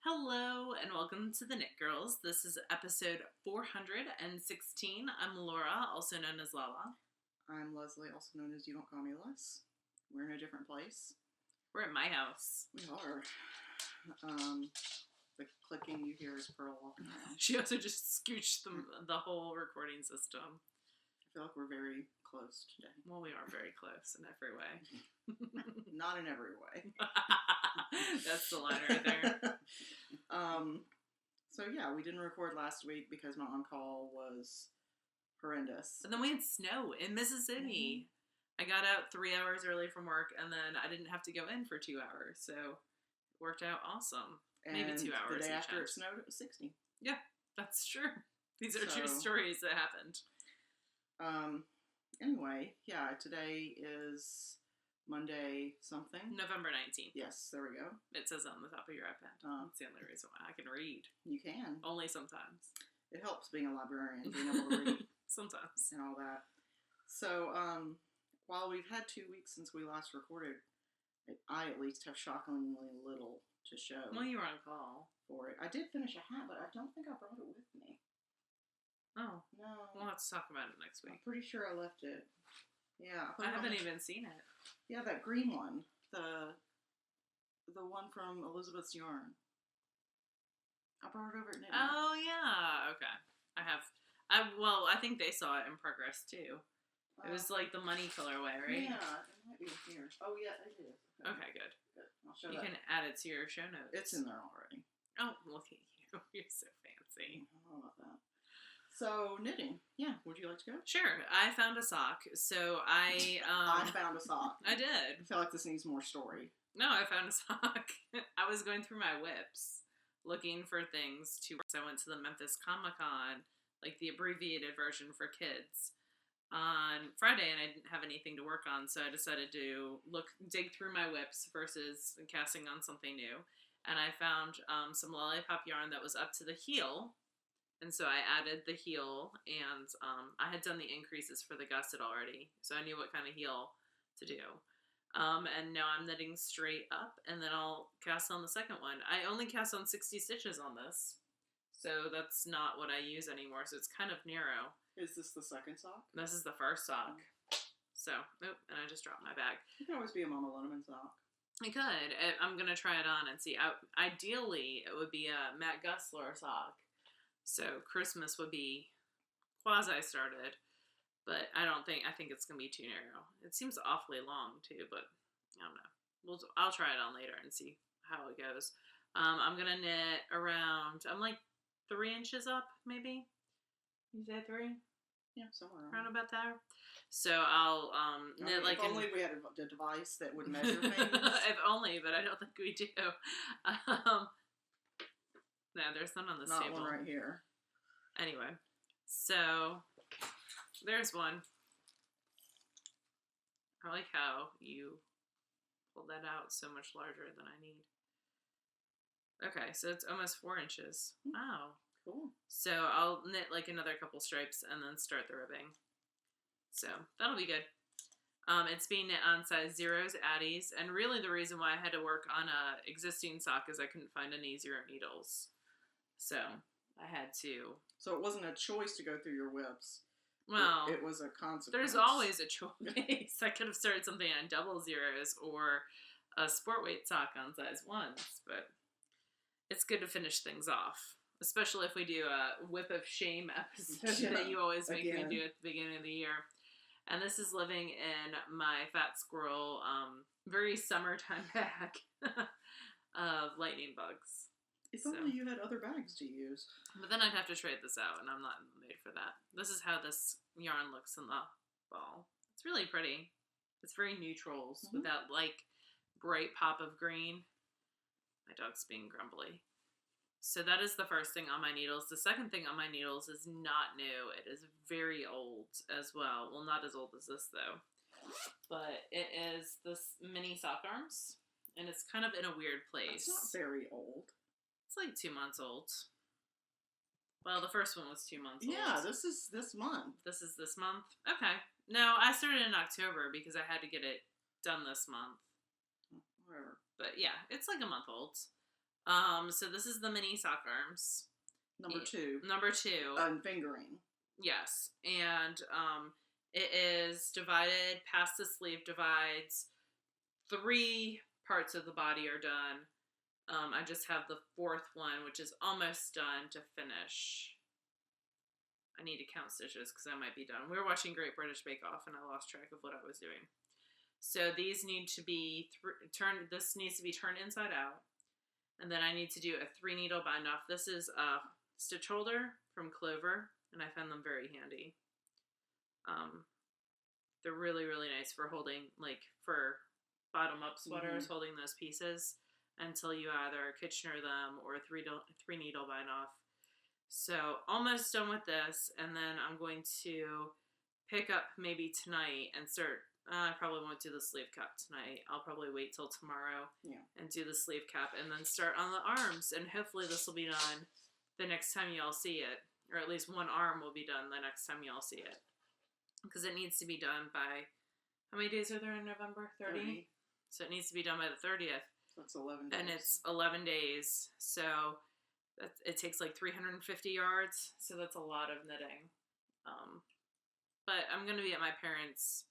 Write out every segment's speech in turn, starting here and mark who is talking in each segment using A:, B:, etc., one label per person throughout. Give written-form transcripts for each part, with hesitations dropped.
A: Hello and welcome to the Knit Girls. This is episode 416. I'm Laura, also known as Lala.
B: I'm Leslie, also known as You Don't Call Me Les. We're in a different place.
A: We're at my house.
B: We are. The clicking you hear is Purl walking around.
A: She also just scooched the whole recording system.
B: I feel like we're very close today.
A: Well, we are very close in every way.
B: Not in every way.
A: That's the line right there.
B: So yeah, we didn't record last week because my on-call was horrendous.
A: And then we had snow in Mississippi. I got out 3 hours early from work, and then I didn't have to go in for 2 hours, so it worked out awesome.
B: And
A: maybe 2 hours.
B: The day after it snowed, it was 60.
A: Yeah, that's true. These are true stories that happened.
B: Anyway, yeah, today is Monday something.
A: November 19th.
B: Yes, there we go.
A: It says it on the top of your iPad. That's the only reason why I can read.
B: You can.
A: Only sometimes.
B: It helps being a librarian, being able to read.
A: Sometimes.
B: And all that. So, while we've had 2 weeks since we last recorded, I at least have shockingly little to show.
A: Well, you were on call.
B: For it. I did finish a hat, but I don't think I brought it with me.
A: Oh.
B: No.
A: We'll have to talk about it next week.
B: I'm pretty sure I left it. Yeah.
A: I haven't even seen it.
B: Yeah, that green one. The one from Elizabeth's Yarn. I brought it over at Knitting.
A: Oh, yeah. Okay. I think they saw it in progress, too. It was like the money colorway, right?
B: Yeah, it might be here. Oh, yeah, it is.
A: Okay, good.
B: I'll show
A: you
B: that.
A: can add it to your show notes.
B: It's in there already.
A: Oh, look at you. You're so fancy.
B: I don't know about that. So, knitting. Yeah, would you like to go?
A: Sure. I found a sock. So I
B: found a sock.
A: I did.
B: I feel like this needs more story.
A: No, I found a sock. I was going through my whips looking for things to. So I went to the Memphis Comic-Con, like the abbreviated version for kids, on Friday, and I didn't have anything to work on, so I decided to dig through my whips versus casting on something new. And I found some lollipop yarn that was up to the heel, and so I added the heel, and I had done the increases for the gusset already, so I knew what kind of heel to do. And now I'm knitting straight up, and then I'll cast on the second one. I only cast on 60 stitches on this, so that's not what I use anymore, so it's kind of narrow.
B: Is this the second sock?
A: This is the first sock. So, and I just dropped my bag.
B: It can always be a Mama Linneman sock.
A: I could. I'm going to try it on and see. Ideally, it would be a Matt Gusler sock. So, Christmas would be quasi-started. But I think it's going to be too narrow. It seems awfully long, too, but I don't know. I'll try it on later and see how it goes. I'm going to knit around, I'm like 3 inches up, maybe. You say 3?
B: Yeah, somewhere
A: around about there. So I'll knit
B: if only we had a device that would measure things.
A: If only, but I don't think we do. No, there's none on this table.
B: Not one right here.
A: Anyway, so there's one. I like how you pulled that out so much larger than I need. Okay, so it's almost 4 inches. Wow.
B: Cool.
A: So I'll knit like another couple stripes and then start the ribbing. So that'll be good. It's being knit on size 0s, Addies, and really the reason why I had to work on a existing sock is I couldn't find any 0 needles. So I had to. So
B: it wasn't a choice to go through your whips.
A: Well,
B: it was a consequence.
A: There's always a choice. I could have started something on double 0s or a sport weight sock on size 1s, but it's good to finish things off. Especially if we do a Whip of Shame episode that you always make me do at the beginning of the year. And this is living in my Fat Squirrel, very summertime bag of lightning bugs.
B: If only you had other bags to use.
A: But then I'd have to trade this out, and I'm not in the mood for that. This is how this yarn looks in the ball. It's really pretty. It's very neutrals with that, like, bright pop of green. My dog's being grumbly. So that is the first thing on my needles. The second thing on my needles is not new. It is very old as well. Well, not as old as this, though. But it is this mini sock arms. And it's kind of in a weird place.
B: It's not very old.
A: It's like 2 months old. Well, the first one was 2 months old.
B: Yeah, this is this month.
A: This is this month? Okay. No, I started in October because I had to get it done this month.
B: Whatever.
A: But yeah, it's like a month old. So this is the mini sock arms.
B: Number 2.
A: Number 2.
B: Fingering.
A: Yes. And it is divided past the sleeve divides. 3 parts of the body are done. I just have the 4th one, which is almost done to finish. I need to count stitches because I might be done. We were watching Great British Bake Off and I lost track of what I was doing. So these need to be turned. This needs to be turned inside out. And then I need to do a 3 needle bind off. This is a stitch holder from Clover, and I found them very handy. They're really, really nice for holding, like, for bottom-up sweaters, holding those pieces until you either Kitchener them or 3 needle bind off. So almost done with this, and then I'm going to pick up maybe tonight and start. I probably won't do the sleeve cap tonight. I'll probably wait till tomorrow and do the sleeve cap and then start on the arms. And hopefully this will be done the next time y'all see it. Or at least one arm will be done the next time y'all see it. Because it needs to be done by, how many days are there in November? 30? So it needs to be done by the 30th.
B: So it's 11 days.
A: And it's 11 days. So it takes like 350 yards. So that's a lot of knitting. But I'm going to be at my parents'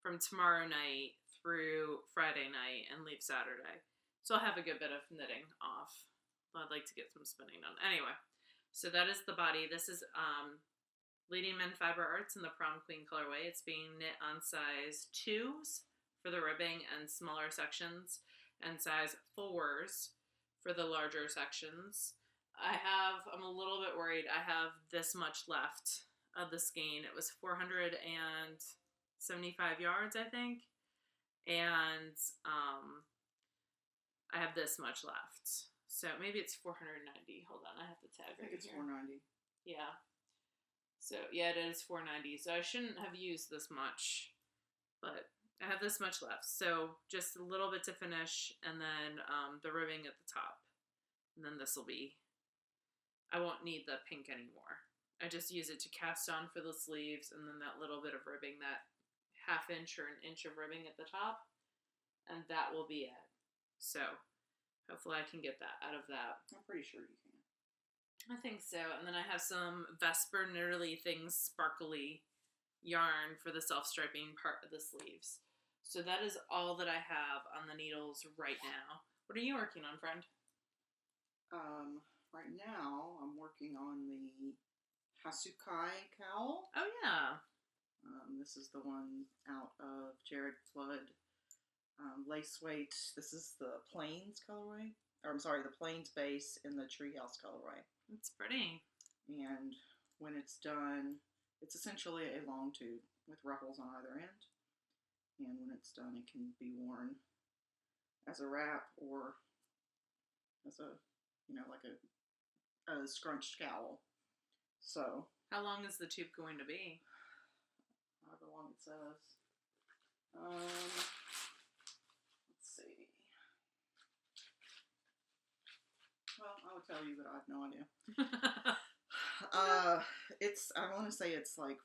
A: from tomorrow night through Friday night and leave Saturday. So I'll have a good bit of knitting off. I'd like to get some spinning done. Anyway, so that is the body. This is Leading Men Fiber Arts in the Prom Queen colorway. It's being knit on size 2s for the ribbing and smaller sections, and size 4s for the larger sections. I'm a little bit worried. I have this much left of the skein. It was 475 yards, I think. And I have this much left. So maybe it's 490. Hold on, I have the tag.
B: I think it's 490.
A: Yeah. So yeah, it is 490. So I shouldn't have used this much, but I have this much left. So just a little bit to finish, and then the ribbing at the top. And then this will be, I won't need the pink anymore. I just use it to cast on for the sleeves, and then that little bit of ribbing, that 1/2 inch or 1 inch of ribbing at the top, and that will be it. So hopefully I can get that out of that.
B: I'm pretty sure you can.
A: I think so. And then I have some Vesper Knitterly Things sparkly yarn for the self-striping part of the sleeves. So that is all that I have on the needles right now. What are you working on, friend?
B: Right now I'm working on the Hasukai cowl.
A: Oh yeah.
B: This is the one out of Jared Flood lace weight. This is the Plains colorway. Or I'm sorry, the Plains base in the Treehouse colorway.
A: It's pretty.
B: And when it's done, it's essentially a long tube with ruffles on either end. And when it's done, it can be worn as a wrap or as a, like a scrunched cowl. So.
A: How long is the tube going to be?
B: However long it says. Let's see. Well, I would tell you, but I have no idea. I want to say it's like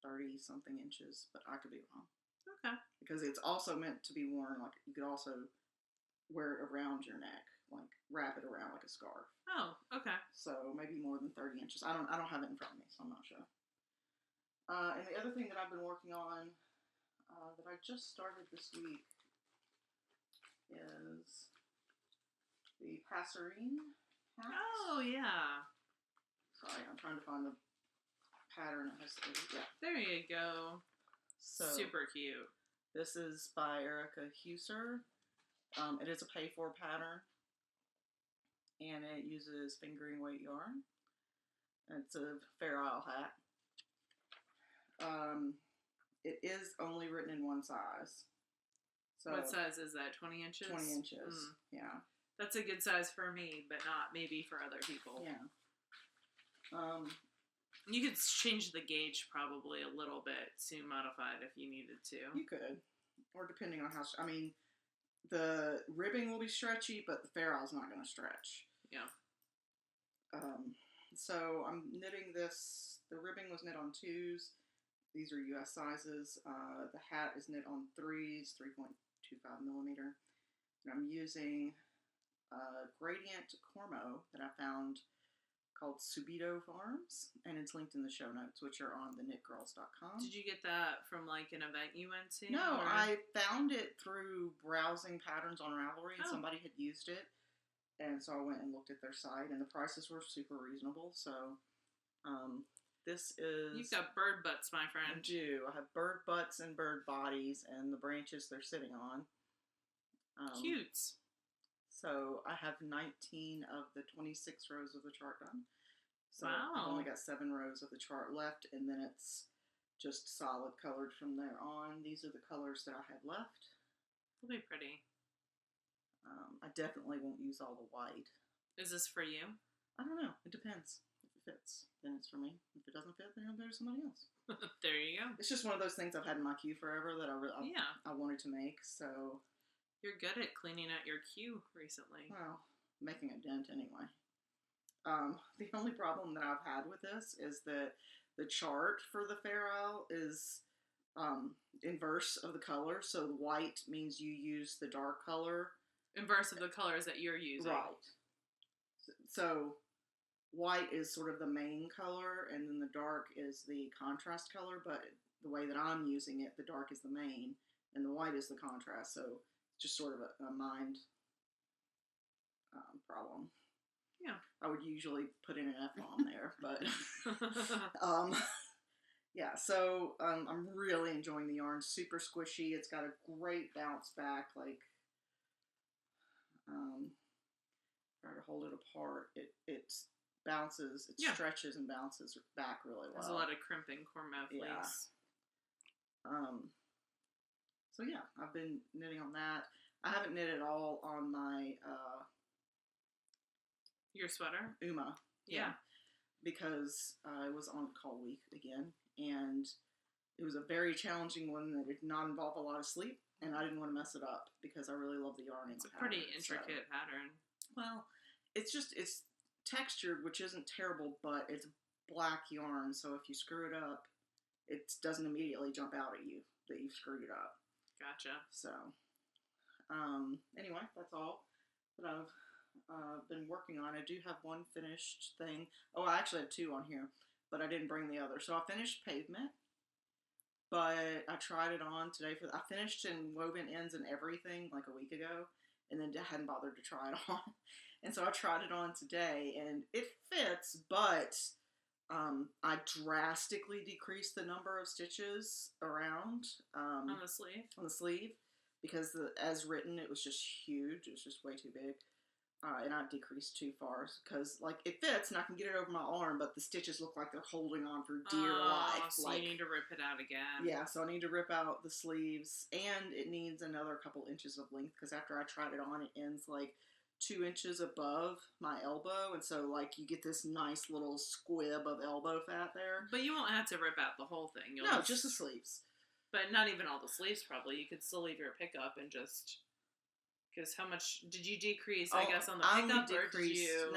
B: 30 something inches, but I could be wrong.
A: Okay.
B: Because it's also meant to be worn, like, you could also wear it around your neck, like wrap it around like a scarf.
A: Oh, okay.
B: So maybe more than 30 inches. I don't have it in front of me, so I'm not sure. And the other thing that I've been working on that I just started this week is the Passerine hats.
A: Oh, yeah.
B: Sorry, I'm trying to find the pattern. Yeah.
A: There you go.
B: So,
A: super cute.
B: This is by Erica Huser. It is a pay-for pattern, and it uses fingering weight yarn. It's a Fair Isle hat. It is only written in one size. So
A: what size is that? 20 inches?
B: 20 inches, yeah.
A: That's a good size for me, but not maybe for other people.
B: Yeah.
A: You could change the gauge probably a little bit to modify it if you needed to.
B: You could. Or depending on how, the ribbing will be stretchy, but the Fair Isle's not going to stretch.
A: Yeah.
B: So I'm knitting this, the ribbing was knit on 2s. These are US sizes. The hat is knit on 3s, 3.25 millimeter. I'm using a gradient cormo that I found called Subito Farms, and it's linked in the show notes, which are on TheKnitGirlls.com.
A: Did you get that from like an event you went to?
B: No,
A: or?
B: I found it through browsing patterns on Ravelry, and
A: Oh.
B: somebody had used it, and so I went and looked at their site, and the prices were super reasonable. So, this is.
A: You've got bird butts, my friend.
B: I do. I have bird butts and bird bodies, and the branches they're sitting on.
A: Cute.
B: So I have 19 of the 26 rows of the chart done. So
A: Wow.
B: I've only got 7 rows of the chart left, and then it's just solid colored from there on. These are the colors that I have left.
A: It'll be pretty.
B: I definitely won't use all the white.
A: Is this for you?
B: I don't know. It depends. If it fits, then it's for me. If it doesn't fit, then I'll go to somebody else.
A: There you go.
B: It's just one of those things I've had in my queue forever that
A: Yeah.
B: I wanted to make. So
A: You're good at cleaning out your queue recently.
B: well, making a dent anyway. The only problem that I've had with this is that the chart for the Fair Isle is inverse of the color. So the white means you use the dark color.
A: Inverse of the colors that you're using.
B: Right. So white is sort of the main color, and then the dark is the contrast color. But the way that I'm using it, the dark is the main, and the white is the contrast. So it's just sort of a mind problem.
A: Yeah.
B: I would usually put in an F-bomb there, but yeah, so I'm really enjoying the yarn. Super squishy. It's got a great bounce back. Like, try to hold it apart. It bounces. It stretches and bounces back really well.
A: There's a lot of crimping cormo fleece.
B: Yeah. So yeah, I've been knitting on that. I haven't knit at all on my
A: Your sweater?
B: Uma.
A: Yeah.
B: Because I was on call week again, and it was a very challenging one that did not involve a lot of sleep, and I didn't want to mess it up because I really love the yarn.
A: It's a pretty intricate pattern.
B: Well, it's textured, which isn't terrible, but it's black yarn, so if you screw it up, it doesn't immediately jump out at you that you've screwed it up.
A: Gotcha.
B: So, anyway, that's all that I've been working on. I do have one finished thing. Oh, I actually have 2 on here, but I didn't bring the other. So I finished Pavement, but I tried it on today. I finished in Woven Ends and Everything like a week ago, and then hadn't bothered to try it on. And so I tried it on today, and it fits, but I drastically decreased the number of stitches around
A: on the sleeve.
B: On the sleeve, because as written, it was just huge. It was just way too big. And I decreased too far because, like, it fits and I can get it over my arm, but the stitches look like they're holding on for dear life.
A: So you need to rip it out again.
B: Yeah, so I need to rip out the sleeves, and it needs another couple inches of length because after I tried it on, it ends like 2 inches above my elbow, and so like you get this nice little squib of elbow fat there.
A: But you won't have to rip out the whole thing.
B: No, just the sleeves.
A: But not even all the sleeves, probably. You could still leave your pickup and just... Because how much did you decrease, I guess, on the pickup, or did you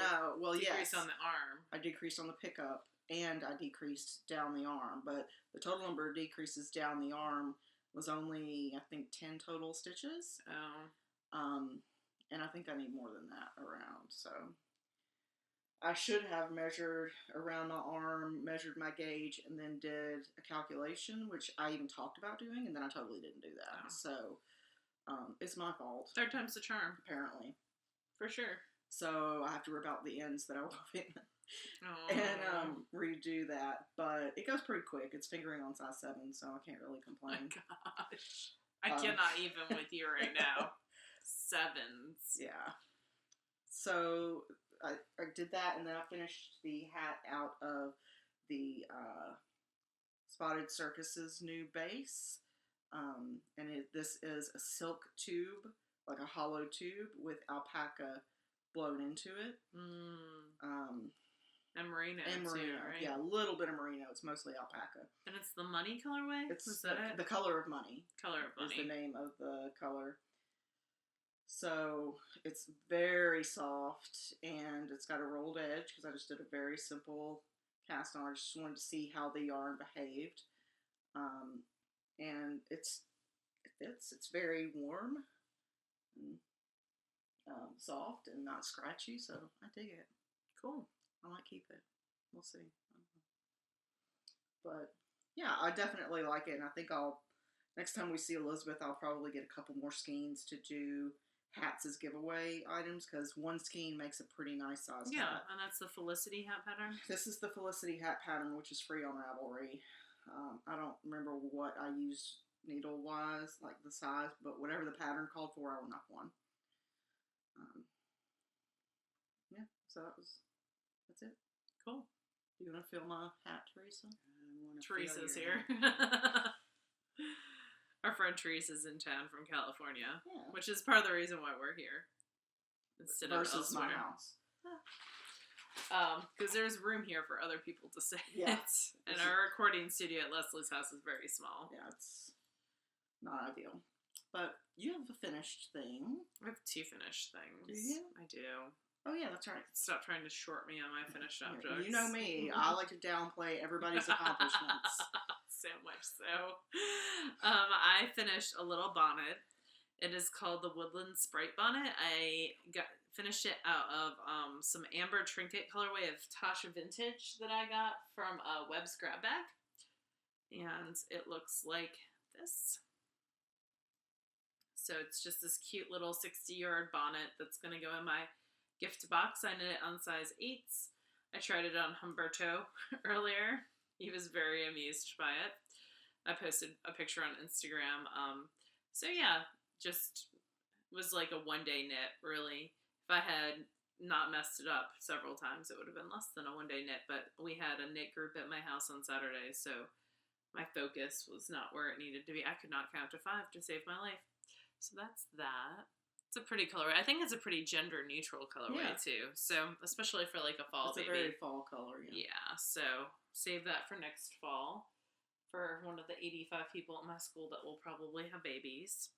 A: decrease on the arm?
B: I decreased on the pickup, and I decreased down the arm. But the total number of decreases down the arm was only, I think, 10 total stitches.
A: Oh.
B: And I think I need more than that around. So I should have measured around my arm, measured my gauge, and then did a calculation, which I even talked about doing, and then I totally didn't do that.
A: Oh.
B: So... it's my fault.
A: 3rd time's the charm.
B: Apparently.
A: For sure.
B: So I have to rip out the ends that I wove in
A: Oh.
B: and redo that. But it goes pretty quick. It's fingering on size 7, so I can't really complain.
A: Oh my gosh. I cannot even with you right now. 7s.
B: Yeah. So I did that, and then I finished the hat out of the Spotted Circus's new base. And this is a silk tube, like a hollow tube with alpaca blown into it.
A: And merino too, right?
B: Yeah, a little bit of merino. It's mostly alpaca.
A: And it's the money colorway?
B: It's
A: the
B: color of money.
A: Color of money.
B: Is the name of the color. So it's very soft, and it's got a rolled edge because I just did a very simple cast on. I just wanted to see how the yarn behaved. And it fits. It's very warm. soft and not scratchy, so I dig it.
A: Cool.
B: I might keep it. We'll see. But yeah, I definitely like it, and I think next time we see Elizabeth, I'll probably get a couple more skeins to do hats as giveaway items, because one skein makes a pretty nice size hat.
A: And that's the Felicity hat pattern?
B: This is the Felicity hat pattern, which is free on Ravelry. I don't remember what I used needle-wise, like the size, but whatever the pattern called for, I went up one. Yeah, so that's it.
A: Cool.
B: Do you want to feel my hat, Teresa?
A: Teresa's here. Our friend Teresa's in town from California, which is part of the reason why we're here instead
B: versus
A: of elsewhere.
B: My house.
A: Because there's room here for other people to sit.
B: Yeah.
A: And our recording studio at Leslie's house is very small.
B: Yeah, it's not ideal. But you have a finished thing.
A: I have 2 finished things.
B: Do you?
A: I do.
B: Oh, yeah, that's right.
A: Stop trying to short me on my finished objects.
B: You know me. I like to downplay everybody's accomplishments.
A: So much so. I finished a little bonnet. It is called the Woodland Sprite Bonnet. I finished it out of some amber trinket colorway of Tasha Vintage that I got from Webb's Grab Bag. And it looks like this. So it's just this cute little 60-yard bonnet that's going to go in my gift box. I knit it on size 8s. I tried it on Humberto earlier. He was very amused by it. I posted a picture on Instagram. So yeah, just was like a one-day knit, really. If I had not messed it up several times, it would have been less than a one-day knit, but we had a knit group at my house on Saturday, so my focus was not where it needed to be. I could not count to 5 to save my life. So that's that. It's a pretty colorway. I think it's a pretty gender-neutral colorway, too. So, especially for, like, a fall
B: baby. It's a very fall color,
A: Yeah, so save that for next fall for one of the 85 people at my school that will probably have babies.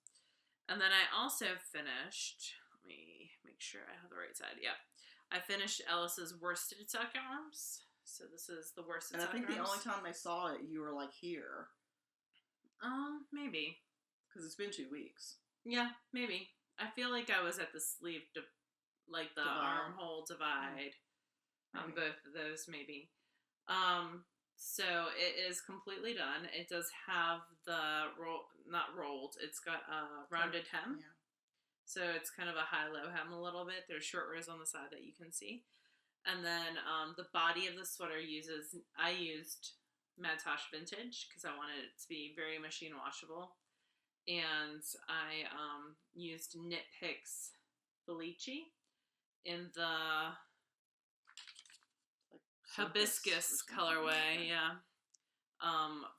A: And then I also finished, let me make sure I have the right side. Yeah. I finished Alice's worsted sock arms. So this is the worsted sock arms.
B: And I think the only time I saw it, you were, like, here.
A: Maybe.
B: Because it's been 2 weeks.
A: Yeah, maybe. I feel like I was at the sleeve, like the armhole divide on both of those, maybe. So it is completely done. It does have the not rolled. It's got a rounded hem.
B: Yeah.
A: So it's kind of a high-low hem a little bit. There's short rows on the side that you can see. And then the body of the sweater I used Mad Tosh Vintage because I wanted it to be very machine washable. And I used Knit Picks Felici in the hibiscus colorway,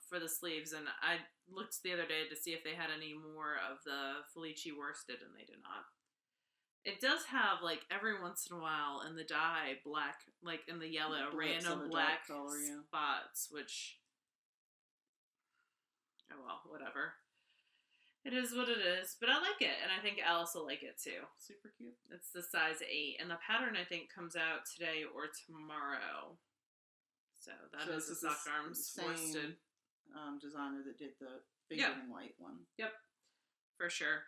A: for the sleeves. And I looked the other day to see if they had any more of the Felici worsted, and they did not. It does have, like, every once in a while in the dye, black, like in the yellow, random black color, spots, which, oh well, whatever. It is what it is, but I like it, and I think Alice will like it too.
B: Super cute.
A: It's the size 8, and the pattern I think comes out today or tomorrow. So that is the sock arms worsted.
B: Designer that did the figure and weight one.
A: Yep, for sure.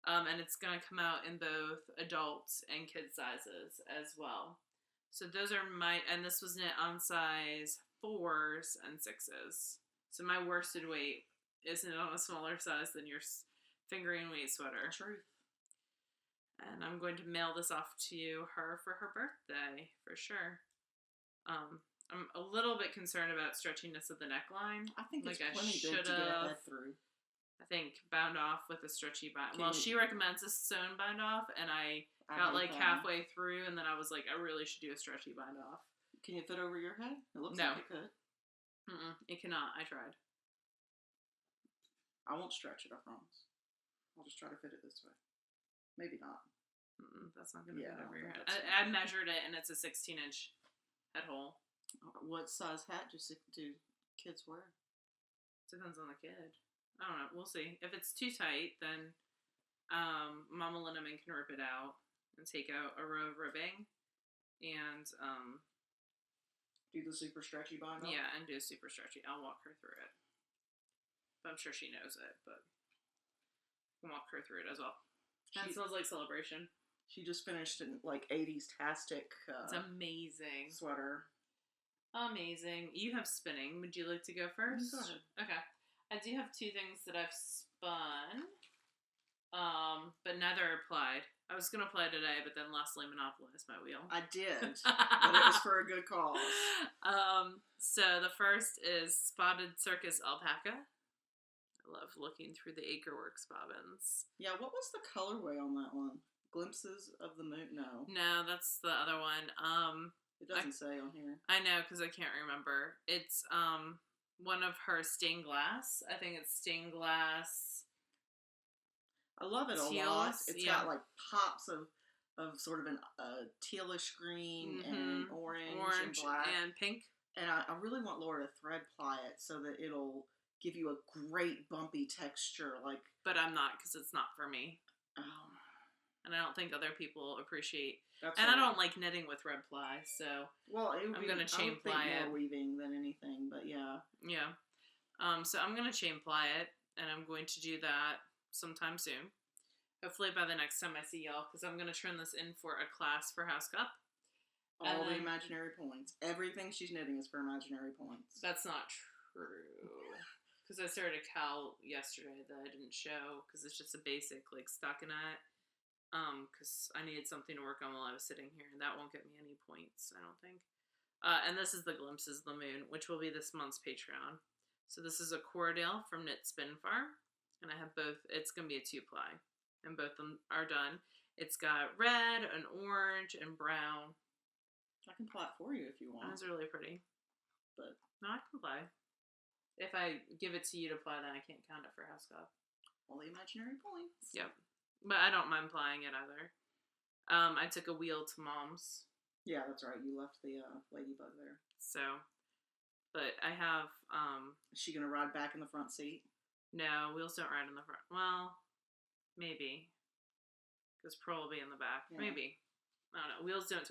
A: And it's gonna come out in both adults and kid sizes as well. So those are and this was knit on size 4s and 6s. So my worsted weight isn't on a smaller size than your fingering weight sweater.
B: Truth.
A: And I'm going to mail this off to her for her birthday, for sure. I'm a little bit concerned about stretchiness of the neckline.
B: I think it's plenty big to get a head through.
A: I think bound off with a stretchy bind. Well, she recommends a sewn bind off, and I got like halfway through, and then I was like, I really should do a stretchy bind off.
B: Can you fit over your head? It looks like it could.
A: It cannot. I tried.
B: I won't stretch it, I promise. I'll just try to fit it this way. Maybe not.
A: That's not going to fit over your head. I measured it, and it's a 16-inch head hole.
B: What size hat do kids wear?
A: Depends on the kid. I don't know. We'll see. If it's too tight, then Mama Linneman can rip it out and take out a row of ribbing and
B: do the super stretchy bind off?
A: Yeah, and do a super stretchy. I'll walk her through it. But I'm sure she knows it, but I can walk her through it as well. That smells like celebration.
B: She just finished an like 80s-tastic
A: It's amazing.
B: sweater.
A: Amazing. You have spinning. Would you like to go first?
B: Go ahead.
A: Okay. I do have two things that I've spun, but neither are applied. I was going to apply today, but then Leslie monopolized my wheel.
B: I did, but it was for a good cause.
A: So the first is Spotted Circus Alpaca. I love looking through the Acreworks bobbins.
B: Yeah, what was the colorway on that one? Glimpses of the Moon? No.
A: No, that's the other one.
B: It doesn't say on here.
A: I know, because I can't remember. It's one of her stained glass. I think it's stained glass.
B: I love it a
A: Teals,
B: lot. It's got like pops of sort of an tealish green and orange and black.
A: And pink.
B: And I really want Laura to thread ply it so that it'll give you a great bumpy texture.
A: But I'm not, because it's not for me.
B: Oh.
A: And I don't think other people appreciate.
B: That's
A: and
B: right.
A: I don't like knitting with red ply, so
B: I'm
A: going to chain ply it.
B: More weaving than anything, but yeah.
A: Yeah. So I'm going to chain ply it, and I'm going to do that sometime soon. Hopefully by the next time I see y'all, because I'm going to turn this in for a class for House Cup.
B: All the imaginary points. Everything she's knitting is for imaginary points.
A: That's not true. Because I started a cowl yesterday that I didn't show, because it's just a basic, like, stockinette. Because I needed something to work on while I was sitting here, and that won't get me any points, I don't think. And this is the Glimpses of the Moon, which will be this month's Patreon. So this is a Cordale from Knit Spin Far, and I have both. It's going to be a 2-ply, and both of them are done. It's got red and orange and brown.
B: I can ply it for you if you want.
A: That's really pretty.
B: But
A: no, I can ply. If I give it to you to ply, then I can't count it for House Cup.
B: All the imaginary points.
A: Yep. But I don't mind plying it either. I took a wheel to Mom's.
B: Yeah, that's right. You left the ladybug there.
A: So, but I have.
B: Is she gonna ride back in the front seat?
A: No, wheels don't ride in the front. Well, maybe. Because Purl will be in the back. Yeah. Maybe. I don't know. Wheels don't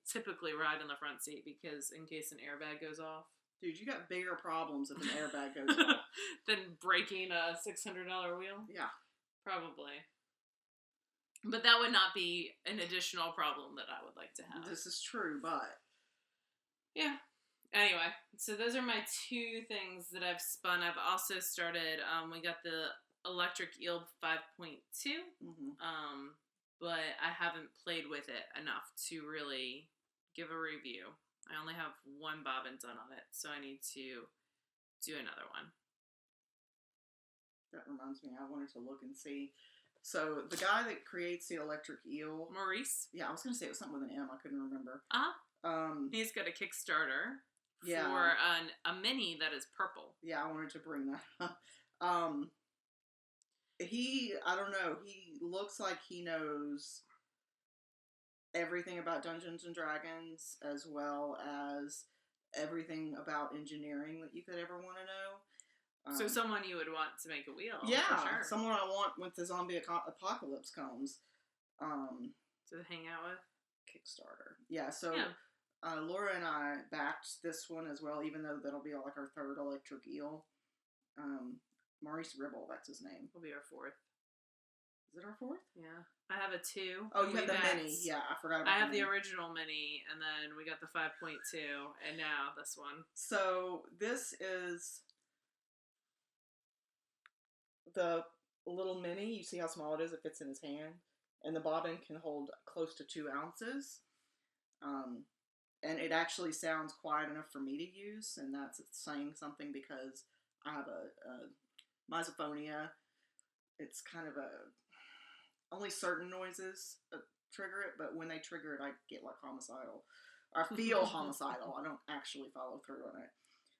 A: typically ride in the front seat because in case an airbag goes off.
B: Dude, you got bigger problems if an airbag goes off
A: than breaking a $600 wheel.
B: Yeah,
A: probably. But that would not be an additional problem that I would like to have.
B: This is true, but...
A: yeah. Anyway, so those are my two things that I've spun. I've also started, we got the Electric Eel 5.2, but I haven't played with it enough to really give a review. I only have one bobbin done on it, so I need to do another one.
B: That reminds me, I wanted to look and see... So, the guy that creates the Electric Eel...
A: Maurice?
B: Yeah, I was going to say it was something with an M. I couldn't remember.
A: He's got a Kickstarter
B: for
A: a mini that is purple.
B: Yeah, I wanted to bring that up. I don't know, he looks like he knows everything about Dungeons & Dragons, as well as everything about engineering that you could ever want to know.
A: So someone you would want to make a wheel.
B: Yeah,
A: for sure.
B: Someone I want when the zombie apocalypse comes.
A: To hang out with?
B: Kickstarter. Yeah, so Laura and I backed this one as well, even though that'll be like our third Electric Eel. Maurice Ribble, that's his name.
A: Will be our fourth.
B: Is it our fourth?
A: Yeah. I have a 2.
B: Oh, you have the mini. Yeah, I forgot about
A: I have the original mini, and then we got the 5.2, and now this one.
B: So, this is... the little mini, you see how small it is? It fits in his hand. And the bobbin can hold close to 2 ounces. And it actually sounds quiet enough for me to use. And that's saying something because I have a misophonia. It's kind of only certain noises trigger it. But when they trigger it, I get like homicidal. Or I feel homicidal. I don't actually follow through on it.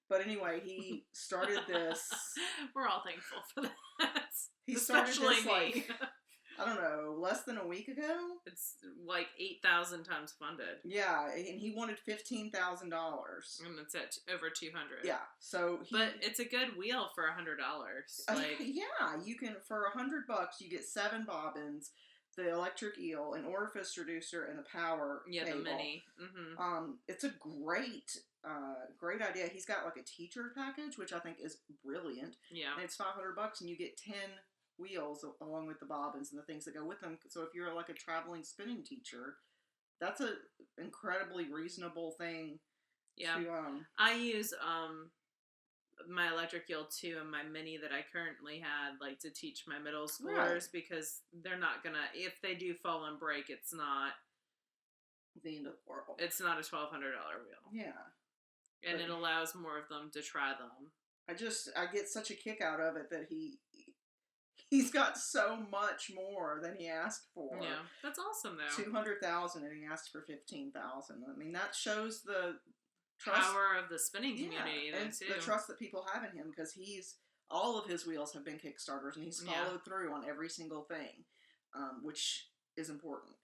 B: But anyway, he started this...
A: We're all thankful for that.
B: He started this, like, I don't know, less than a week ago?
A: It's like 8,000 times funded.
B: Yeah, and he wanted $15,000.
A: And it's at over 200.
B: Yeah, so...
A: but it's a good wheel for $100. Like,
B: yeah, you can, for $100, you get 7 bobbins, the Electric Eel, an orifice reducer, and a power cable.
A: The mini. Mm-hmm.
B: It's a great idea. He's got like a teacher package, which I think is brilliant.
A: Yeah.
B: And it's $500, and you get 10 wheels along with the bobbins and the things that go with them. So if you're like a traveling spinning teacher, that's a incredibly reasonable thing.
A: Yeah.
B: To,
A: I use my electric eel too and my mini that I currently had, like, to teach my middle schoolers, because they're not gonna, if they do fall and break, it's not
B: the end of the world.
A: It's not a $1,200 wheel.
B: Yeah.
A: And it allows more of them to try them.
B: I get such a kick out of it that he's got so much more than he asked for.
A: Yeah, that's awesome though.
B: 200,000 and he asked for 15,000. I mean, that shows the trust,
A: power of the spinning community,
B: and
A: too.
B: the trust that people have in him, because all of his wheels have been Kickstarters, and he's followed through on every single thing, which is important.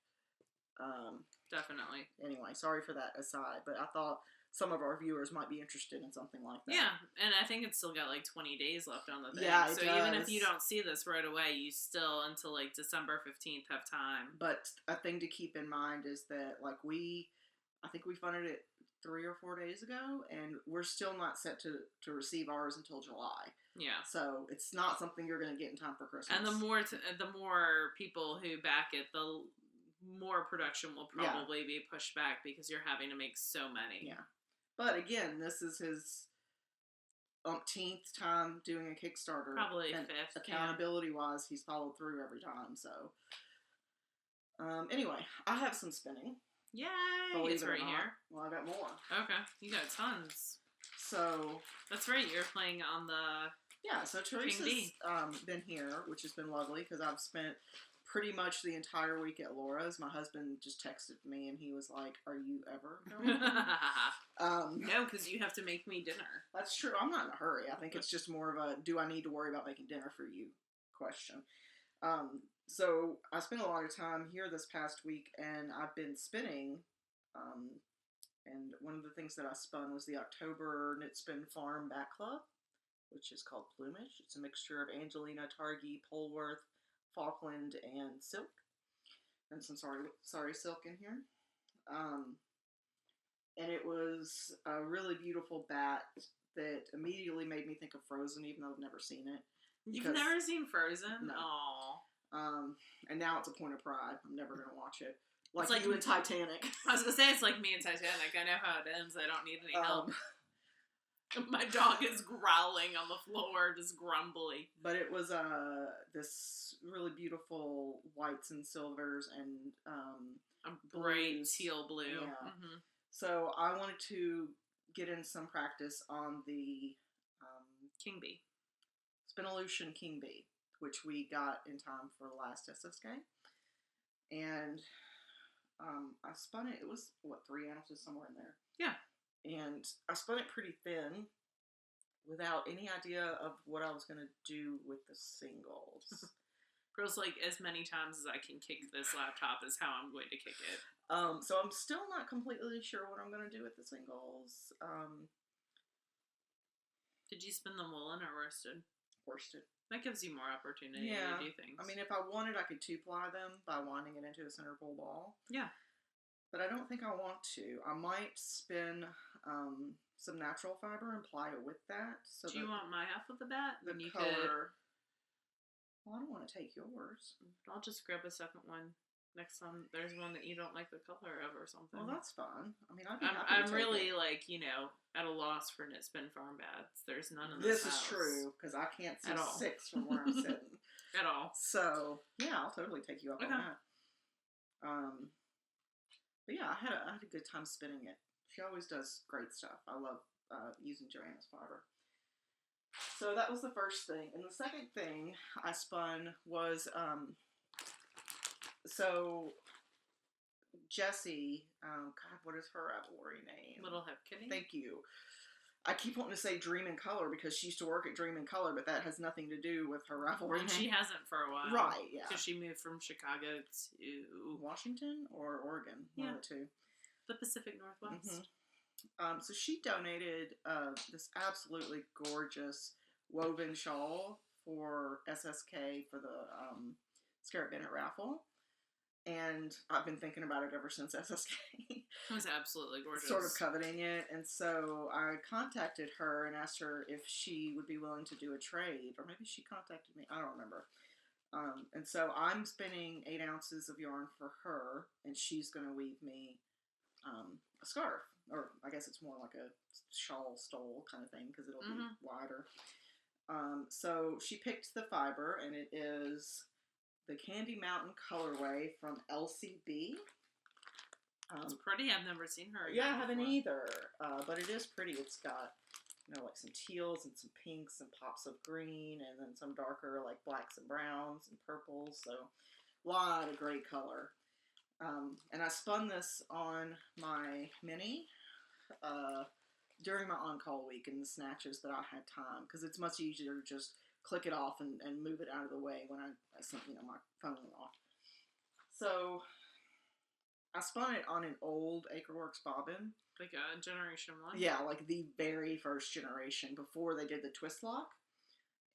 A: Definitely.
B: Anyway, sorry for that aside, but I thought some of our viewers might be interested in something like that.
A: Yeah, and I think it's still got like 20 days left on the thing.
B: Yeah,
A: so even if you don't see this right away, you still, until like December 15th, have time.
B: But a thing to keep in mind is that, like, I think we funded it 3 or 4 days ago, and we're still not set to receive ours until July.
A: Yeah.
B: So it's not something you're going to get in time for Christmas.
A: And the more people who back it, the more production will probably be pushed back, because you're having to make so many.
B: Yeah. But again, this is his umpteenth time doing a Kickstarter.
A: Probably
B: and
A: fifth.
B: Accountability-wise, he's followed through every time. So, anyway, I have some spinning.
A: Yay!
B: Believe
A: it's
B: it or
A: right
B: not.
A: here.
B: Well, I got more.
A: Okay, you got tons.
B: So
A: that's right. You're playing on the
B: So Teresa's been here, which has been lovely, because I've spent pretty much the entire week at Laura's. My husband just texted me and he was like, "Are you ever going?"
A: No, because you have to make me dinner.
B: That's true. I'm not in a hurry. I think it's just more of a, do I need to worry about making dinner for you question. So I spent a lot of time here this past week, and I've been spinning. And one of the things that I spun was the October Knit Spin Farm Back Club, which is called Plumage. It's a mixture of Angelina, Targhee, Polworth, Falkland, and silk, and some sorry silk in here. And it was a really beautiful bat that immediately made me think of Frozen, even though I've never seen it.
A: You've never seen Frozen?
B: No.
A: Aww.
B: And now it's a point of pride. I'm never gonna watch it.
A: Like
B: you in Titanic.
A: I was gonna say, it's like me in Titanic. I know how it ends. I don't need any help. My dog is growling on the floor, just grumbly.
B: But it was this really beautiful whites and silvers and
A: a bright
B: blues.
A: teal blue.
B: Yeah.
A: Mm-hmm.
B: So I wanted to get in some practice on the
A: King Bee.
B: Spinolution King Bee, which we got in time for the last SSK. And I spun it. It was, 3 ounces, somewhere in there.
A: Yeah.
B: And I spun it pretty thin without any idea of what I was going to do with the singles.
A: Girls, like, as many times as I can kick this laptop is how I'm going to kick it.
B: So I'm still not completely sure what I'm going to do with the singles.
A: Did you spin them woolen or worsted?
B: Worsted.
A: That gives you more opportunity to do things.
B: I mean, if I wanted, I could 2-ply them by winding it into a center pole ball.
A: Yeah.
B: But I don't think I want to. I might spin some natural fiber and ply it with that. So
A: do you want my half of the bat?
B: The color. Well, I don't want to take yours.
A: I'll just grab a second one next time there's one that you don't like the color of or something.
B: Well, that's fun. I mean,
A: I'm really like, at a loss for Knit Spin Farm bats. There's none in this house.
B: This is true, because I can't see
A: At all.
B: 6 from where I'm sitting.
A: At all.
B: So, yeah, I'll totally take you up on that. But yeah, I had a good time spinning it. She always does great stuff. I love using Joanna's fiber. So that was the first thing. And the second thing I spun was, so Jessie, God, what is her Ravelry name?
A: Little Hip Kitty?
B: Thank you. I keep wanting to say Dream in Color because she used to work at Dream in Color, but that has nothing to do with her Ravelry name.
A: She hasn't for a while.
B: Right, yeah.
A: Because she moved from Chicago to
B: Washington or Oregon, one of the two.
A: The Pacific Northwest.
B: Mm-hmm. So she donated this absolutely gorgeous woven shawl for SSK for the Scarrett Bennett raffle. And I've been thinking about it ever since SSK.
A: It was absolutely gorgeous.
B: Sort of coveting it. And so I contacted her and asked her if she would be willing to do a trade. Or maybe she contacted me. I don't remember. And so I'm spinning 8 ounces of yarn for her, and she's going to weave me a scarf, or I guess it's more like a shawl stole kind of thing because it'll be wider. So she picked the fiber, and it is the Candy Mountain colorway from LCB.
A: It's pretty. I've never seen her.
B: Yeah, I haven't either. But it is pretty. It's got, like some teals and some pinks and pops of green, and then some darker like blacks and browns and purples. So a lot of great color. And I spun this on my mini during my on-call week in the snatches that I had time, because it's much easier to just click it off and move it out of the way when I sent my phone off. So I spun it on an old Acreworks bobbin.
A: Like a generation 1?
B: Yeah, like the very first generation before they did the twist lock.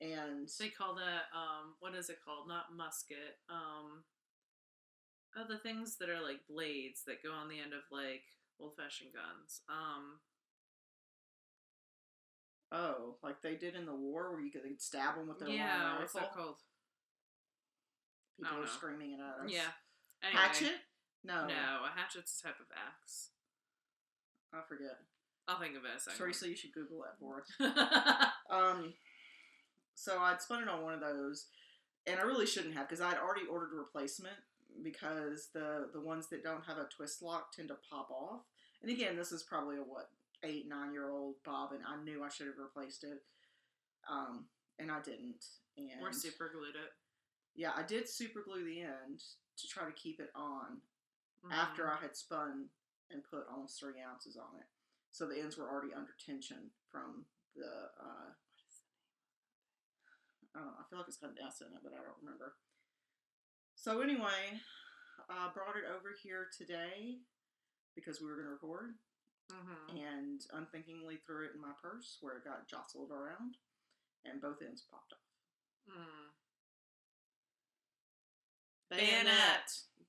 B: And
A: they call that, what is it called? Not musket. The things that are like blades that go on the end of like old-fashioned guns.
B: Oh, like they did in the war where you could stab them with their long rifle?
A: What's that called?
B: People are screaming it at us.
A: Yeah. Anyway.
B: Hatchet? No.
A: No, a hatchet's a type of axe.
B: I forget.
A: I'll think of it in a second.
B: Teresa, you should Google that for us. So I'd spun it on one of those, and I really shouldn't have, because I'd already ordered a replacement, because the ones that don't have a twist lock tend to pop off. And again, this is probably a 8-9-year-old bobbin. I knew I should have replaced it, and I didn't. And
A: or super glued it.
B: Yeah, I did super glue the end to try to keep it on after I had spun and put almost 3 ounces on it. So the ends were already under tension from the, I don't know, I feel like it's got an S in it, but I don't remember. So anyway, I brought it over here today because we were going to record, and unthinkingly threw it in my purse where it got jostled around, and both ends popped off.
A: Bayonet.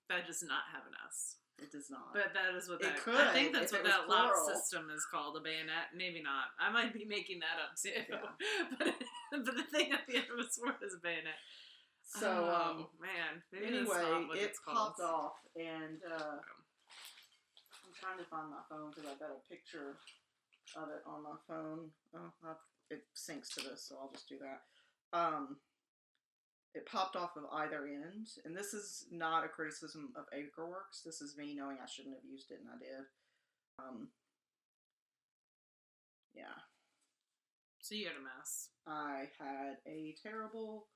A: That does not have an S.
B: It does not.
A: But that is what that...
B: It could.
A: I think that's what that lock
B: plural.
A: system is called, a bayonet. Maybe not. I might be making that up too.
B: Yeah.
A: But the thing at the end of a sword is a bayonet.
B: So,
A: man. Maybe
B: anyway,
A: that's not what
B: it
A: it's called.
B: popped off, and I'm trying to find my phone because I got a picture of it on my phone. Oh, it syncs to this, so I'll just do that. It popped off of either end, and this is not a criticism of Acreworks. This is me knowing I shouldn't have used it, and I did. Yeah.
A: So you had a mess.
B: I had a terrible,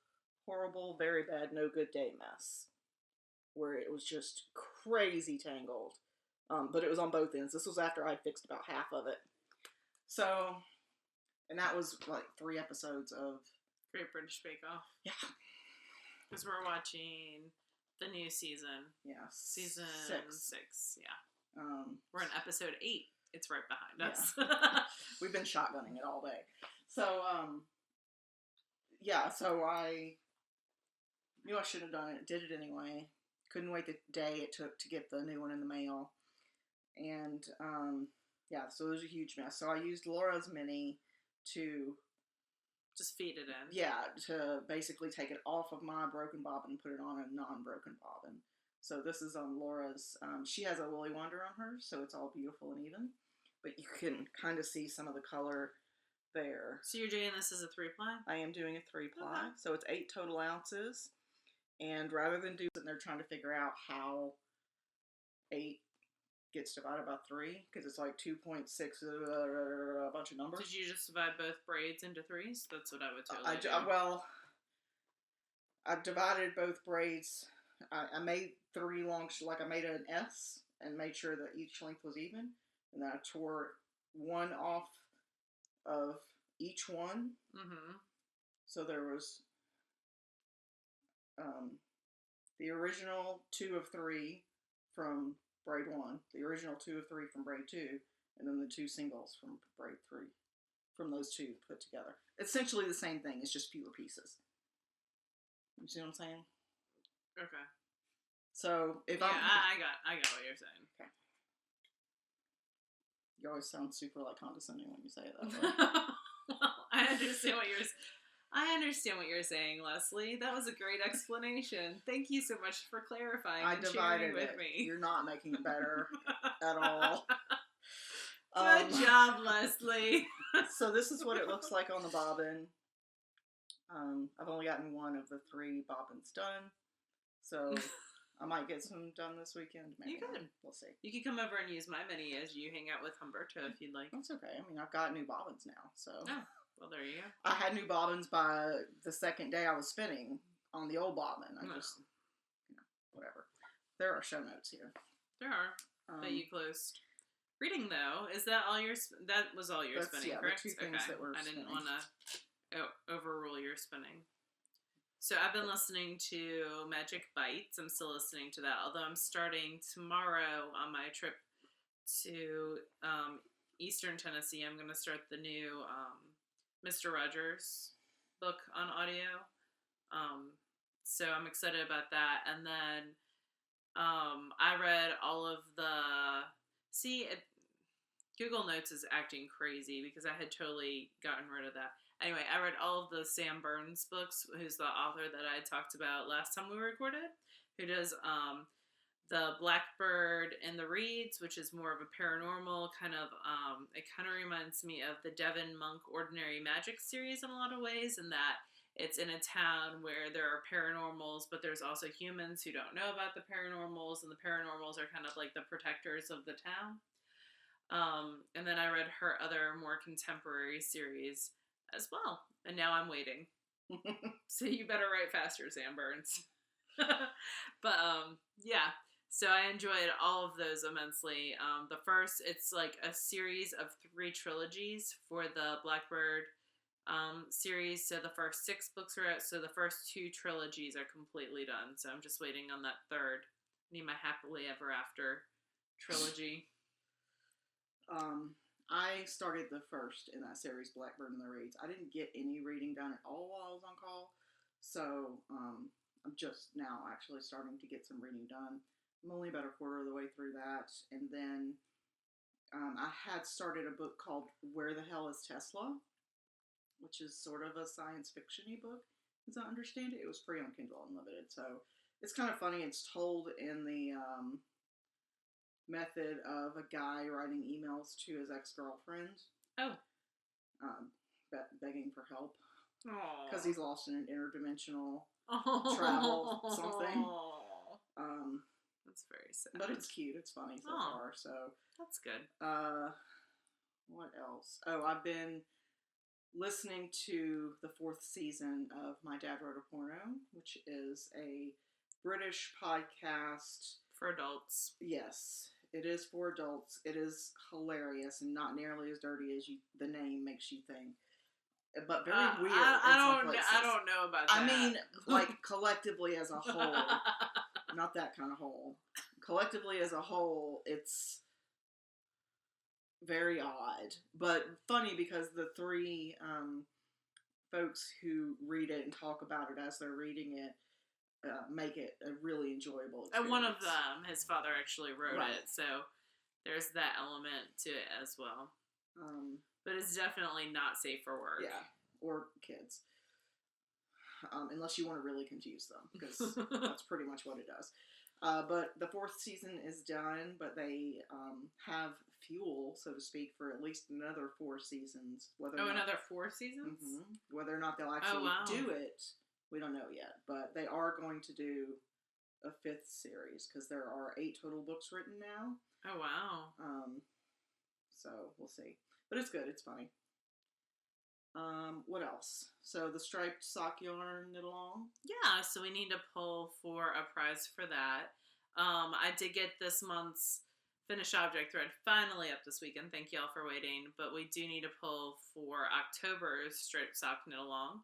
B: horrible, very bad, no good day mess, where it was just crazy tangled. But it was on both ends. This was after I fixed about half of it. So, and that was like 3 episodes of
A: Great British Bake Off.
B: Yeah.
A: Because we're watching the new season.
B: Yeah.
A: Season 6. Yeah. We're in episode 8. It's right behind us.
B: We've been shotgunning it all day. So, yeah, so I knew I should have done it. Did it anyway. Couldn't wait the day it took to get the new one in the mail. And, yeah, so it was a huge mess. So I used Laura's Mini to...
A: just feed it in.
B: Yeah, to basically take it off of my broken bobbin and put it on a non-broken bobbin. So this is on Laura's. She has a Woolly Wonder on hers, so it's all beautiful and even. But you can kind of see some of the color there.
A: So you're doing this as a 3-ply?
B: I am doing a 3-ply.
A: Okay.
B: So it's 8 total ounces. And rather than sitting there trying to figure out how 8 gets divided by 3, because it's like 2.6, a bunch of numbers.
A: Did you just divide both braids into 3s? That's what I would totally do.
B: Well, I divided both braids. I made 3 long, like I made an S and made sure that each length was even. And then I tore 1 off of each one. So there was the original 2 of 3 from braid 1, the original 2 of 3 from braid 2, and then the 2 singles from braid 3, from those 2 put together. Essentially the same thing, it's just fewer pieces. You see what I'm saying?
A: Okay.
B: So if
A: I got what you're saying.
B: Okay. You always sound super like condescending when you say it that way.
A: Well, I understand what you're saying. I understand what you're saying, Leslie. That was a great explanation. Thank you so much for clarifying
B: I
A: and sharing
B: divided
A: with
B: it.
A: me.
B: You're not making it better at all.
A: Good job, Leslie.
B: So this is what it looks like on the bobbin. I've only gotten one of the 3 bobbins done, so I might get some done this weekend. Maybe
A: You could.
B: We'll see.
A: You could come over and use my mini as you hang out with Humberto if you'd like.
B: That's okay. I mean, I've got new bobbins now, so.
A: Oh, well, there you go.
B: I had new bobbins by the second day I was spinning on the old bobbin. I just, whatever. There are show notes here.
A: There are. But you closed. Reading, though, is that all your... That was all your spinning, correct?
B: The 2 things that were
A: I didn't want to overrule your spinning. So I've been listening to Magic Bites. I'm still listening to that, although I'm starting tomorrow on my trip to Eastern Tennessee. I'm going to start the new Mr. Rogers book on audio. So I'm excited about that. And then I read all of the... Google Notes is acting crazy because I had totally gotten rid of that. Anyway, I read all of the Sam Burns books, who's the author that I talked about last time we recorded, who does the Blackbird and the Reeds, which is more of a paranormal kind of, it kind of reminds me of the Devin Monk Ordinary Magic series in a lot of ways, in that it's in a town where there are paranormals, but there's also humans who don't know about the paranormals, and the paranormals are kind of like the protectors of the town. And then I read her other more contemporary series as well, and now I'm waiting. So you better write faster, Sam Burns. But yeah, so I enjoyed all of those immensely. The first, it's like a series of 3 trilogies for the Blackbird series. So the first 6 books are out, so the first 2 trilogies are completely done. So I'm just waiting on that third. I need my Happily Ever After trilogy.
B: I started the first in that series, Blackbird and the Reeds. I didn't get any reading done at all while I was on call, so I'm just now actually starting to get some reading done. I'm only about a quarter of the way through that, and then I had started a book called Where the Hell is Tesla, which is sort of a science fiction-y book, as I understand it. It was free on Kindle Unlimited, so it's kind of funny. It's told in the method of a guy writing emails to his ex-girlfriend.
A: Oh.
B: Begging for help. Because
A: Aww.
B: he's lost in an interdimensional travel something.
A: That's very sad.
B: But it's cute. It's funny so far. So
A: that's good.
B: What else? Oh, I've been listening to the 4th season of My Dad Wrote a Porno, which is a British podcast.
A: For adults.
B: Yes, it is for adults. It is hilarious and not nearly as dirty as the name makes you think. But very weird.
A: I don't know about that.
B: I mean, like, collectively as a whole. Not that kind of whole. Collectively as a whole, it's very odd. But funny because the 3 folks who read it and talk about it as they're reading it make it a really enjoyable experience.
A: And one of them, his father actually wrote it, so there's that element to it as well. But it's definitely not safe for work.
B: Yeah, or kids. Unless you want to really confuse them, because that's pretty much what it does. But the 4th season is done, but they have fuel, so to speak, for at least another 4 seasons.
A: Another 4 seasons?
B: Mm-hmm. Whether or not they'll actually do it, we don't know yet. But they are going to do a 5th series, because there are 8 total books written now.
A: Oh, wow.
B: So we'll see. But it's good. It's funny. What else? So the striped sock yarn knit along?
A: Yeah, so we need to pull for a prize for that. I did get this month's finished object thread finally up this weekend. Thank y'all for waiting. But we do need to pull for October's striped sock knit along.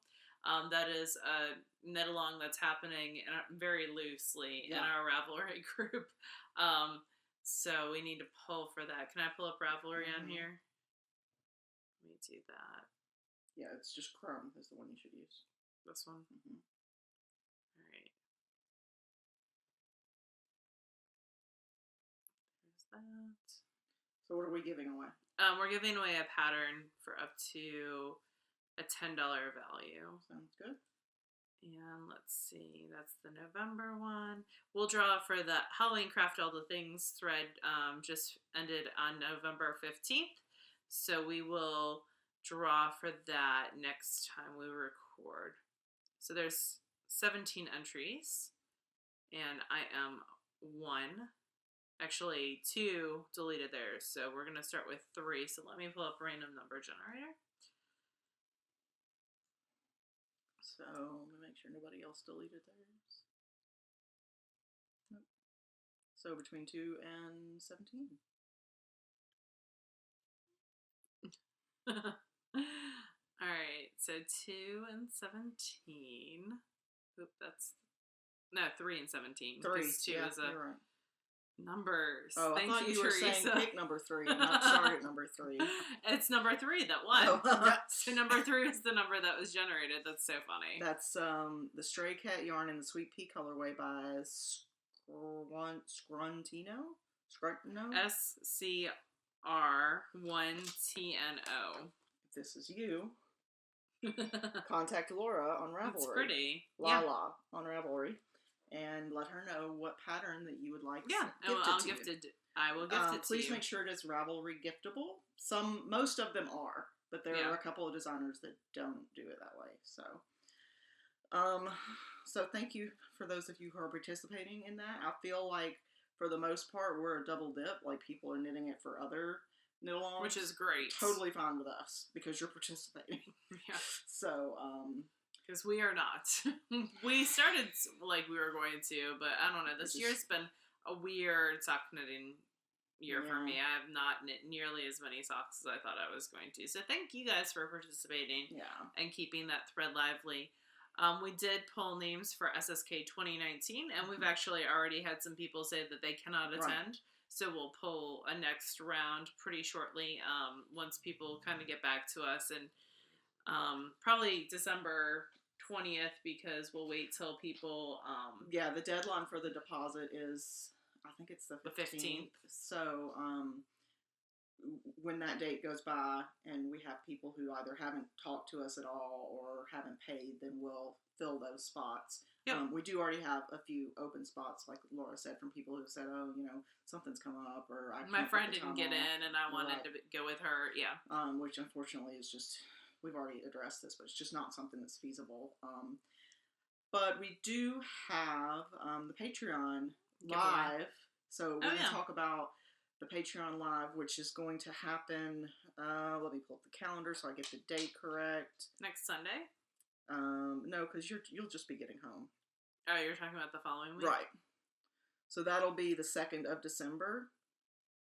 A: That is a knit along that's happening very loosely in our Ravelry group. So we need to pull for that. Can I pull up Ravelry on here? Let me do that.
B: Yeah, it's just Chrome is the one you should use.
A: This one?
B: Mm-hmm.
A: All right. There's that. So
B: what are we giving away?
A: We're giving away a pattern for up to a $10 value.
B: Sounds good.
A: And let's see, that's the November one. We'll draw for the Halloween Craft All the Things thread, just ended on November 15th. So we will draw for that next time we record. So there's 17 entries, and I am 1. Actually, 2 deleted theirs, so we're going to start with 3. So let me pull up random number generator.
B: So let me make sure nobody else deleted theirs. Nope. So between 2 and 17.
A: Alright, so 2 and 17. Oop, that's... No, 3 and 17.
B: 3,
A: 2
B: yeah,
A: is a...
B: you're right.
A: Numbers.
B: Oh,
A: Thank
B: I thought you were saying
A: Teresa.
B: pick number 3 and not start at number 3.
A: It's number 3 that won.
B: Oh.
A: So number 3 is the number that was generated. That's so funny.
B: That's the Stray Cat yarn in the Sweet Pea colorway by Scruntino?
A: SCR1TNO.
B: If this is you, contact Laura on Ravelry.
A: It's pretty.
B: Lala on Ravelry. And let her know what pattern that you would like.
A: Yeah, I will gift it to
B: please
A: you.
B: make sure it is Ravelry giftable. Most of them are, but there are a couple of designers that don't do it that way. So thank you for those of you who are participating in that. I feel like for the most part we're a double dip. Like people are knitting it for other knit-alongs,
A: which is great.
B: Totally fine with us because you're participating.
A: Yeah.
B: So
A: because we are not. We started like we were going to, but I don't know. This year's been a weird sock knitting year for me. I have not knit nearly as many socks as I thought I was going to. So thank you guys for participating and keeping that thread lively. We did pull names for SSK 2019, and we've actually already had some people say that they cannot attend. So we'll pull a next round pretty shortly once people kind of get back to us, and probably December 20th because we'll wait till people...
B: the deadline for the deposit is, I think it's the 15th. So when that date goes by and we have people who either haven't talked to us at all or haven't paid, then we'll fill those spots. Yep. We do already have a few open spots, like Laura said, from people who said, oh, something's come up, or
A: my friend didn't get in and I wanted to go with her. Yeah.
B: Which unfortunately is just, we've already addressed this, but it's just not something that's feasible. But we do have the Patreon live. So we're going to talk about the Patreon live, which is going to happen, let me pull up the calendar so I get the date correct.
A: Next Sunday?
B: No, because you'll just be getting home.
A: Oh, you're talking about the following week?
B: Right. So that'll be the 2nd of December.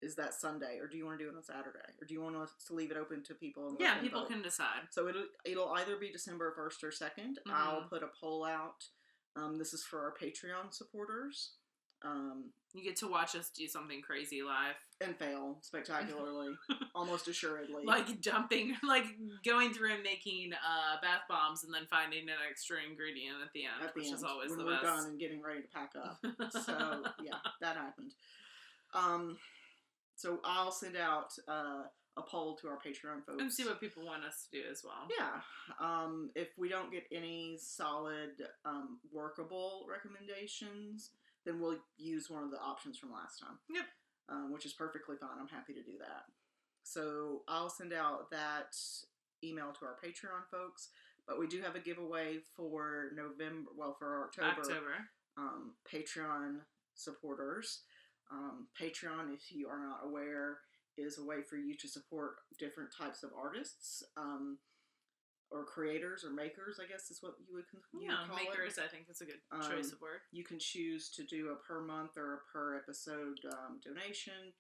B: Is that Sunday, or do you want to do it on Saturday, or do you want us to leave it open to people?
A: Yeah, people can decide.
B: So it'll either be December 1st or 2nd. Mm-hmm. I'll put a poll out. This is for our Patreon supporters.
A: You get to watch us do something crazy live.
B: And fail spectacularly, almost assuredly.
A: Like going through and making bath bombs and then finding an extra ingredient at the end, which is always the best.
B: When we're done and getting ready to pack up. So, yeah, that happened. So I'll send out a poll to our Patreon folks.
A: And see what people want us to do as well.
B: Yeah. If we don't get any solid, workable recommendations, then we'll use one of the options from last time.
A: Yep.
B: Which is perfectly fine. I'm happy to do that. So I'll send out that email to our Patreon folks. But we do have a giveaway for for October. Patreon supporters. Patreon, if you are not aware, is a way for you to support different types of artists, or creators or makers, I guess is what you would call
A: makers,
B: it.
A: I think is a good choice of word.
B: You can choose to do a per month or a per episode donation.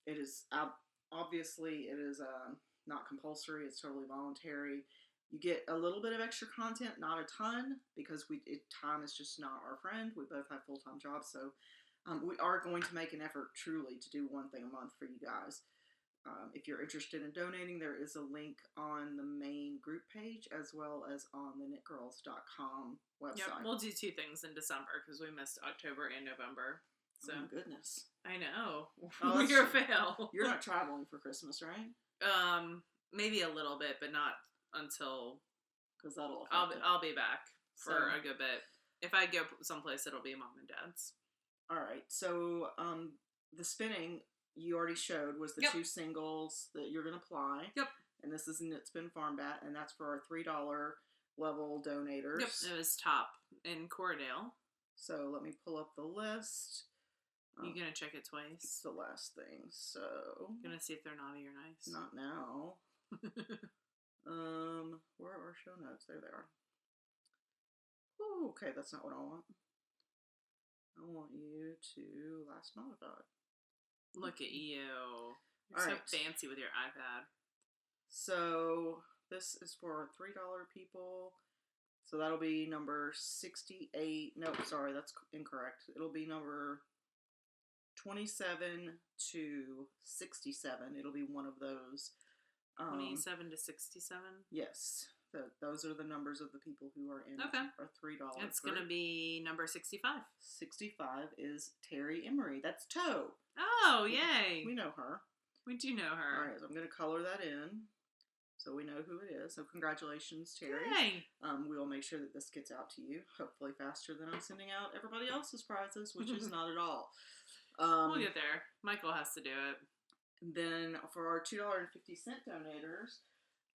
B: It is obviously not compulsory. It's totally voluntary. You get a little bit of extra content, not a ton, because time is just not our friend. We both have full-time jobs, so we are going to make an effort truly to do one thing a month for you guys. If you're interested in donating, there is a link on the main group page as well as on the TheKnitGirlls.com website.
A: Yep, we'll do 2 things in December because we missed October and November. So.
B: Oh my goodness.
A: I know.
B: Oh,
A: We're fail.
B: You're not traveling for Christmas, right?
A: Maybe a little bit, but not until
B: because that'll affect it.
A: I'll be back for
B: So-
A: a good bit. If I go someplace, it'll be mom and dad's.
B: All right. So the spinning you already showed was the
A: Yep.
B: 2 singles that you're going to apply.
A: Yep.
B: And this is Knit Spin Farm Bat, and that's for our $3 level donators.
A: Yep, it was top in Cordale.
B: So let me pull up the list.
A: You gonna check it
B: It's
A: twice?
B: the last thing. So
A: Gonna see if they're naughty or nice.
B: not now. Where are our show notes? There they are. Ooh, okay, that's not what I want. I want you to last modified.
A: Look at you. You're
B: All
A: so
B: right.
A: fancy with your iPad.
B: So this is for $3 people. So that'll be number 68. No, sorry, that's incorrect. It'll be number 27 to 67. It'll be one of those.
A: 27 to 67.
B: Yes, those are the numbers of the people who are in
A: Okay.
B: our $3.
A: It's gonna be number 65.
B: 65 is Terry Emery. That's Toe.
A: Oh, yay!
B: We know her.
A: We do know
B: All
A: her.
B: right, so I'm going to color that in so we know who it is. So congratulations, Terry.
A: Yay!
B: We will make sure that this gets out to you, hopefully faster than I'm sending out everybody else's prizes, which is not at all.
A: We'll get there. Michael has to do it.
B: Then for our $2.50 donators,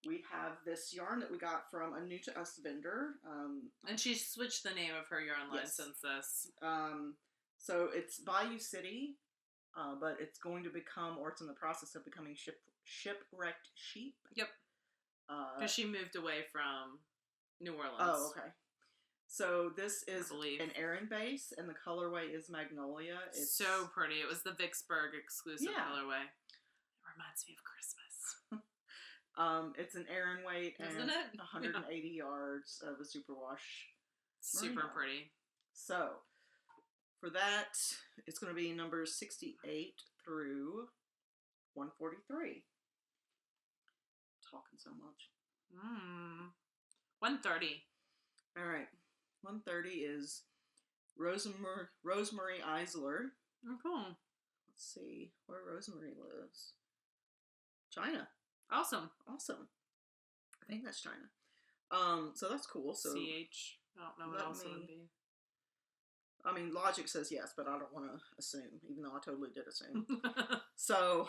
B: we have this yarn that we got from a new to us vendor.
A: And she switched the name of her yarn line
B: Yes.
A: since this.
B: So it's Bayou City, but it's going to become, or it's in the process of becoming Shipwrecked Sheep.
A: Yep. Because she moved away from New Orleans.
B: Oh, okay. So this is
A: I believe.
B: an Aran base, and the colorway is Magnolia. It's
A: so pretty. It was the Vicksburg exclusive
B: Yeah.
A: colorway. It reminds me of Christmas.
B: It's an Aran weight
A: Isn't
B: and
A: it?
B: 180 yards of a superwash.
A: Super
B: Merino.
A: pretty.
B: So for that, it's going to be numbers 68 through 143. Talking so much.
A: 130.
B: All right. 130 is Rosemary Eisler.
A: Oh, cool.
B: Let's see where Rosemary lives. China.
A: Awesome.
B: Awesome. I think that's China. So that's cool. So
A: CH. I don't know what
B: let
A: else it
B: me-
A: would be.
B: I mean, logic says yes, but I don't want to assume, even though I totally did assume. So,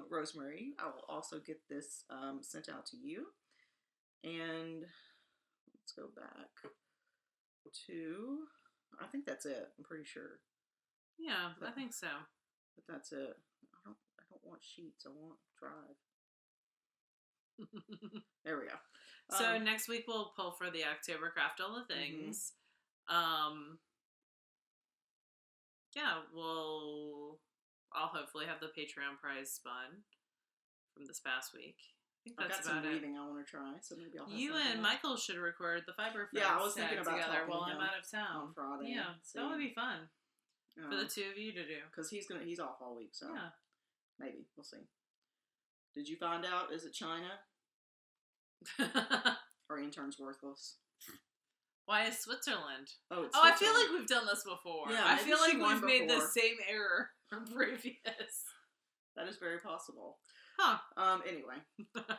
B: Rosemary, I will also get this sent out to you. And let's go back to, I think that's it. I'm pretty sure.
A: Yeah, I think so.
B: But that's it. I don't want sheets. I want drive. There we go.
A: So next week we'll pull for the October Craft All the Things. Yeah, I'll hopefully have the Patreon prize spun from this past week. I think
B: I've
A: that's
B: got some
A: about it.
B: weaving I want to try, so maybe I'll have
A: You
B: something
A: and Michael should record the Fiber
B: Yeah, I
A: Friends
B: was thinking
A: tag
B: about
A: together
B: talking
A: while
B: to
A: I'm
B: him
A: out of town.
B: on Friday.
A: Yeah, that would be fun for the two of you to do.
B: Because he's off all week, so
A: Yeah.
B: maybe we'll see. Did you find out? Is it China or Intern's worthless?
A: Why is Switzerland?
B: Oh, it's
A: Oh, I feel
B: Switzerland.
A: like we've done this before.
B: Yeah,
A: I
B: maybe
A: feel
B: she
A: like
B: won
A: we've made the
B: before.
A: same error from previous.
B: That is very possible.
A: Huh.
B: Anyway.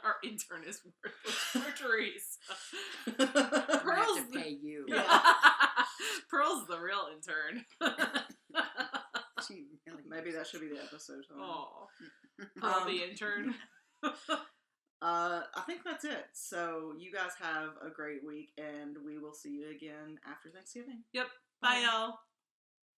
A: Our intern is worthless for Teresa.
C: I have
A: Pearl's
C: to pay you.
B: Yeah.
A: Pearl's the real intern.
C: She really
B: Maybe that should be the episode.
A: Oh, Pearl the intern.
B: I think that's it. So you guys have a great week, and we will see you again after Thanksgiving.
A: Yep. Bye, y'all.